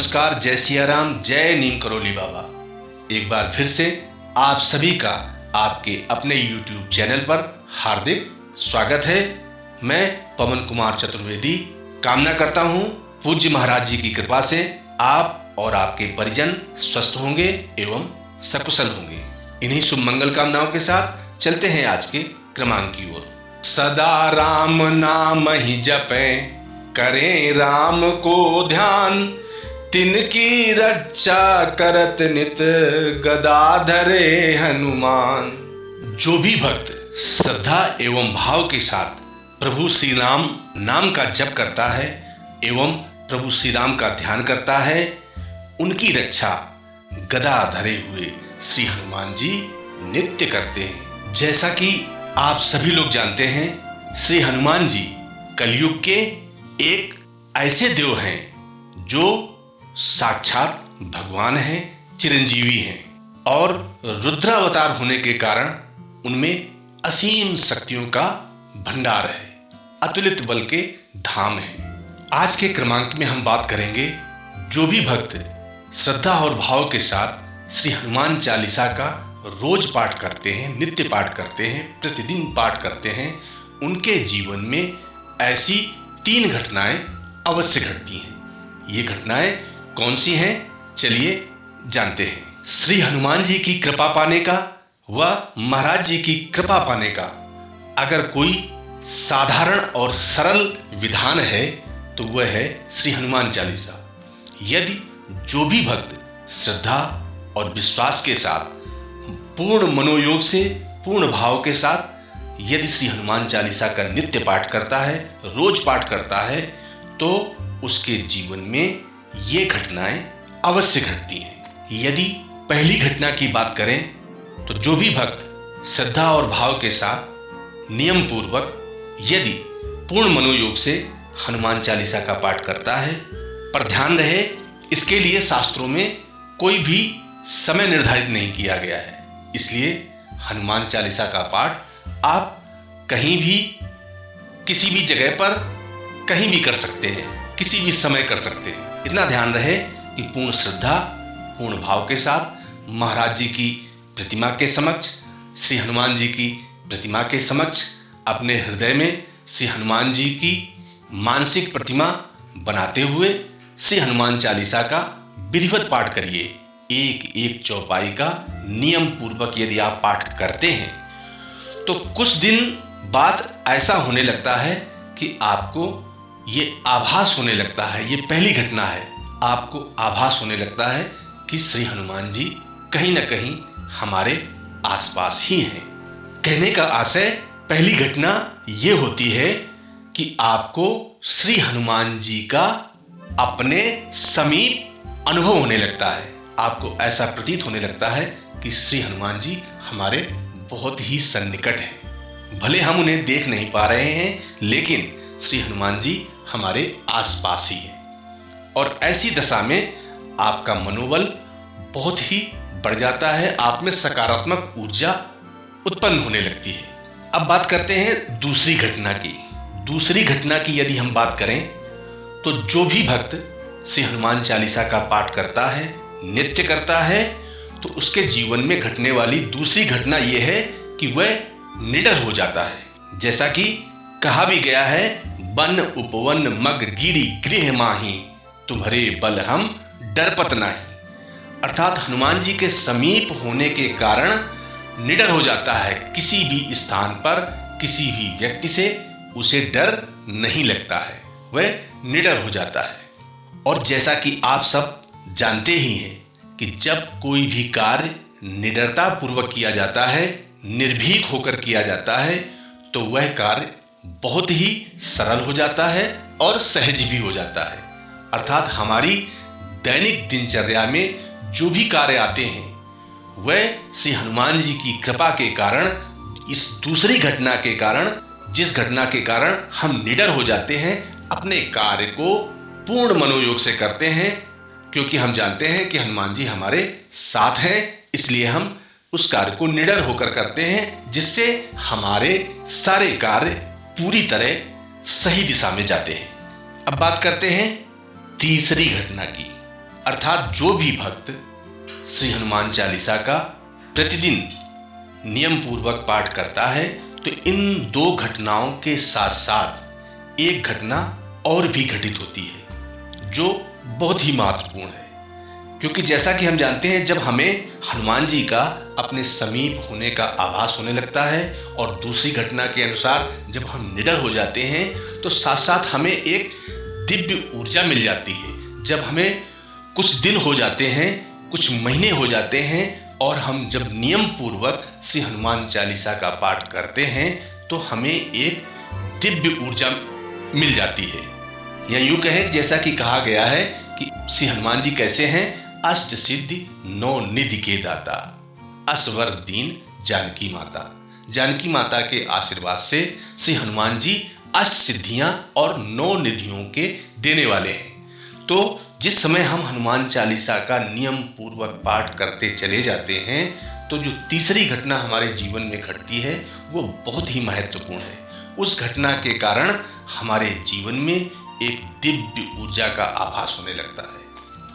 नमस्कार, जय सिया राम, जय नीम करोली बाबा। एक बार फिर से आप सभी का आपके अपने YouTube चैनल पर हार्दिक स्वागत है। मैं पवन कुमार चतुर्वेदी कामना करता हूँ पूज्य महाराज जी की कृपा से आप और आपके परिजन स्वस्थ होंगे एवं सकुशल होंगे। इन्हीं शुभ मंगल कामनाओं के साथ चलते हैं आज के क्रमांक की ओर। सदा राम नाम ही जपें, करें राम को ध्यान, तिनकी रक्षा करत नित गदा धरे हनुमान। जो भी भक्त श्रद्धा एवं भाव के साथ प्रभु श्री राम नाम का जप करता है एवं प्रभु श्री राम का ध्यान करता है, उनकी रक्षा गदा धरे हुए श्री हनुमान जी नित्य करते हैं। जैसा कि आप सभी लोग जानते हैं, श्री हनुमान जी कलयुग के एक ऐसे देव हैं जो साक्षात भगवान हैं, चिरंजीवी हैं और रुद्रावतार होने के कारण उनमें असीम शक्तियों का भंडार है, अतुलित बल के धाम है। आज के क्रमांक में हम बात करेंगे, जो भी भक्त श्रद्धा और भाव के साथ श्री हनुमान चालीसा का रोज पाठ करते हैं, नित्य पाठ करते हैं, प्रतिदिन पाठ करते हैं, उनके जीवन में ऐसी 3 घटनाएं अवश्य घटती हैं। ये घटनाएं कौन सी हैं, चलिए जानते हैं। श्री हनुमान जी की कृपा पाने का व महाराज जी की कृपा पाने का अगर कोई साधारण और सरल विधान है तो वह है श्री हनुमान चालीसा। यदि जो भी भक्त श्रद्धा और विश्वास के साथ पूर्ण मनोयोग से, पूर्ण भाव के साथ यदि श्री हनुमान चालीसा का नित्य पाठ करता है, रोज पाठ करता है, तो उसके जीवन में ये घटनाएं अवश्य घटती हैं। यदि पहली घटना की बात करें तो जो भी भक्त श्रद्धा और भाव के साथ नियम पूर्वक यदि पूर्ण मनोयोग से हनुमान चालीसा का पाठ करता है, पर ध्यान रहे इसके लिए शास्त्रों में कोई भी समय निर्धारित नहीं किया गया है, इसलिए हनुमान चालीसा का पाठ आप कहीं भी, किसी भी जगह पर, कहीं भी कर सकते हैं, किसी भी समय कर सकते हैं। इतना ध्यान रहे कि पूर्ण श्रद्धा, पूर्ण भाव के साथ महाराज जी की प्रतिमा के समक्ष, श्री हनुमान जी की प्रतिमा के समक्ष अपने हृदय में श्री हनुमान जी की मानसिक प्रतिमा बनाते हुए श्री हनुमान चालीसा का विधिवत पाठ करिए। एक एक चौपाई का नियम पूर्वक यदि आप पाठ करते हैं तो कुछ दिन बाद ऐसा होने लगता है कि आपको ये आभास होने लगता है, ये पहली घटना है, आपको आभास होने लगता है कि श्री हनुमान जी कहीं ना कहीं हमारे आसपास ही हैं। कहने का आशय, पहली घटना ये होती है कि आपको श्री हनुमान जी का अपने समीप अनुभव होने लगता है। आपको ऐसा प्रतीत होने लगता है कि श्री हनुमान जी हमारे बहुत ही सन्निकट हैं। भले हम उन्हें देख नहीं पा रहे हैं, लेकिन श्री हनुमान जी हमारे आसपास ही हैं। और ऐसी दशा में आपका मनोबल बहुत ही बढ़ जाता है, आप में सकारात्मक ऊर्जा उत्पन्न होने लगती है। अब बात करते हैं दूसरी घटना की। दूसरी घटना की यदि हम बात करें तो जो भी भक्त श्री हनुमान चालीसा का पाठ करता है, नित्य करता है, तो उसके जीवन में घटने वाली दूसरी घटना यह है कि वह निडर हो जाता है। जैसा कि कहा भी गया है, वन उपवन मग गिरी गृह माही, तुम्हारे बल हम डरपत नाही। अर्थात हनुमान जी के समीप होने के कारण निडर हो जाता है। किसी भी स्थान पर, किसी भी व्यक्ति से उसे डर नहीं लगता है, वह निडर हो जाता है। और जैसा कि आप सब जानते ही हैं कि जब कोई भी कार्य निडरता पूर्वक किया जाता है, निर्भीक होकर किया जाता है, तो वह कार्य बहुत ही सरल हो जाता है और सहज भी हो जाता है। अर्थात हमारी दैनिक दिनचर्या में जो भी कार्य आते हैं वह श्री हनुमान जी की कृपा के कारण, इस दूसरी घटना के कारण, जिस घटना के कारण हम निडर हो जाते हैं, अपने कार्य को पूर्ण मनोयोग से करते हैं, क्योंकि हम जानते हैं कि हनुमान जी हमारे साथ हैं, इसलिए हम उस कार्य को निडर होकर करते हैं, जिससे हमारे सारे कार्य पूरी तरह सही दिशा में जाते हैं। अब बात करते हैं तीसरी घटना की। अर्थात जो भी भक्त श्री हनुमान चालीसा का प्रतिदिन नियम पूर्वक पाठ करता है तो इन दो घटनाओं के साथ साथ एक घटना और भी घटित होती है जो बहुत ही महत्वपूर्ण है। क्योंकि जैसा कि हम जानते हैं, जब हमें हनुमान जी का अपने समीप होने का आभास होने लगता है और दूसरी घटना के अनुसार जब हम निडर हो जाते हैं तो साथ साथ हमें एक दिव्य ऊर्जा मिल जाती है। जब हमें कुछ दिन हो जाते हैं, कुछ महीने हो जाते हैं और हम जब नियम पूर्वक श्री हनुमान चालीसा का पाठ करते हैं तो हमें एक दिव्य ऊर्जा मिल जाती है। या यूं कहें, जैसा कि कहा गया है कि श्री हनुमान जी कैसे हैं, अष्ट सिद्धि नौ निधि के दाता, असवर दीन जानकी माता। जानकी माता के आशीर्वाद से श्री हनुमान जी अष्ट सिद्धियां और नौ निधियों के देने वाले हैं। तो जिस समय हम हनुमान चालीसा का नियम पूर्वक पाठ करते चले जाते हैं तो जो तीसरी घटना हमारे जीवन में घटती है वो बहुत ही महत्वपूर्ण है। उस घटना के कारण हमारे जीवन में एक दिव्य ऊर्जा का आभास होने लगता है,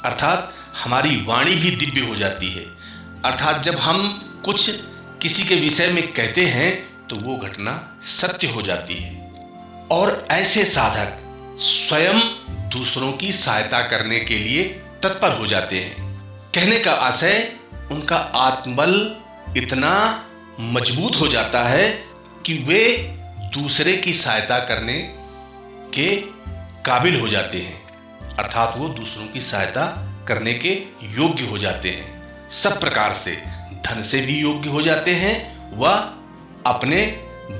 अर्थात हमारी वाणी भी दिव्य हो जाती है। अर्थात जब हम कुछ किसी के विषय में कहते हैं तो वो घटना सत्य हो जाती है और ऐसे साधक स्वयं दूसरों की सहायता करने के लिए तत्पर हो जाते हैं। कहने का आशय, उनका आत्मबल इतना मजबूत हो जाता है कि वे दूसरे की सहायता करने के काबिल हो जाते हैं, अर्थात वो दूसरों की सहायता करने के योग्य हो जाते हैं। सब प्रकार से, धन से भी योग्य हो जाते हैं व अपने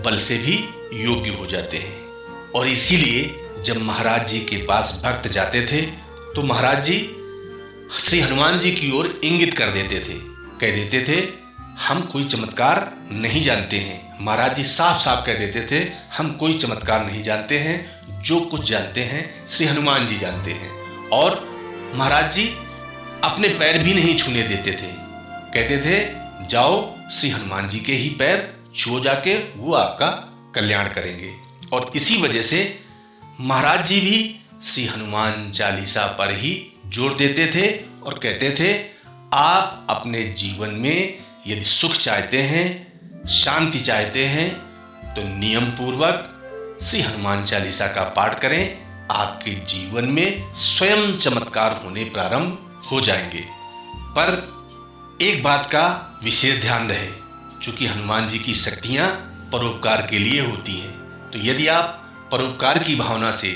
बल से भी योग्य हो जाते हैं। और इसीलिए जब महाराज जी के पास भक्त जाते थे तो महाराज जी श्री हनुमान जी की ओर इंगित कर देते थे, कह देते थे हम कोई चमत्कार नहीं जानते हैं। महाराज जी साफ साफ कह देते थे हम कोई चमत्कार नहीं जानते हैं, जो कुछ जानते हैं श्री हनुमान जी जानते हैं। और महाराज जी अपने पैर भी नहीं छूने देते थे, कहते थे जाओ श्री हनुमान जी के ही पैर छुओ जाके, वो आपका कल्याण करेंगे। और इसी वजह से महाराज जी भी श्री हनुमान चालीसा पर ही जोर देते थे और कहते थे आप अपने जीवन में यदि सुख चाहते हैं, शांति चाहते हैं तो नियम पूर्वक श्री हनुमान चालीसा का पाठ करें, आपके जीवन में स्वयं चमत्कार होने प्रारंभ हो जाएंगे। पर एक बात का विशेष ध्यान रहे, चूंकि हनुमान जी की शक्तियां परोपकार के लिए होती हैं, तो यदि आप परोपकार की भावना से,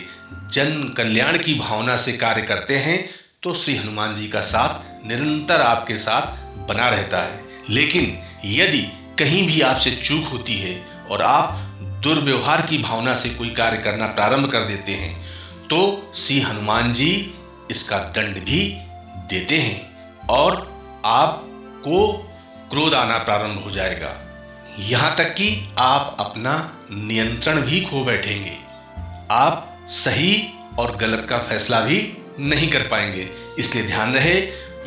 जन कल्याण की भावना से कार्य करते हैं तो श्री हनुमान जी का साथ निरंतर आपके साथ बना रहता है। लेकिन यदि कहीं भी आपसे चूक होती है और आप दुर्व्यवहार की भावना से कोई कार्य करना प्रारंभ कर देते हैं तो श्री हनुमान जी इसका दंड भी देते हैं और आपको क्रोध आना प्रारंभ हो जाएगा। यहाँ तक कि आप अपना नियंत्रण भी खो बैठेंगे, आप सही और गलत का फैसला भी नहीं कर पाएंगे। इसलिए ध्यान रहे,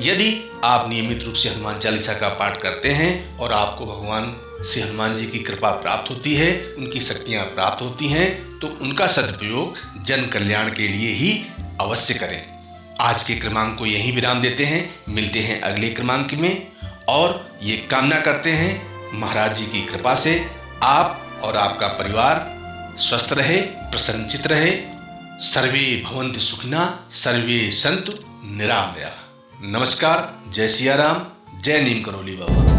यदि आप नियमित रूप से हनुमान चालीसा का पाठ करते हैं और आपको भगवान श्री हनुमान जी की कृपा प्राप्त होती है, उनकी शक्तियां प्राप्त होती हैं, तो उनका सदुपयोग जन कल्याण के लिए ही अवश्य करें। आज के क्रमांक को यहीं विराम देते हैं, मिलते हैं अगले क्रमांक में और ये कामना करते हैं महाराज जी की कृपा से आप और आपका परिवार स्वस्थ रहे, प्रसन्नचित रहे। सर्वे भवन्तु सुखिनः, सर्वे सन्तु निरामया। नमस्कार, जय सिया राम, जय नीम करोली बाबा।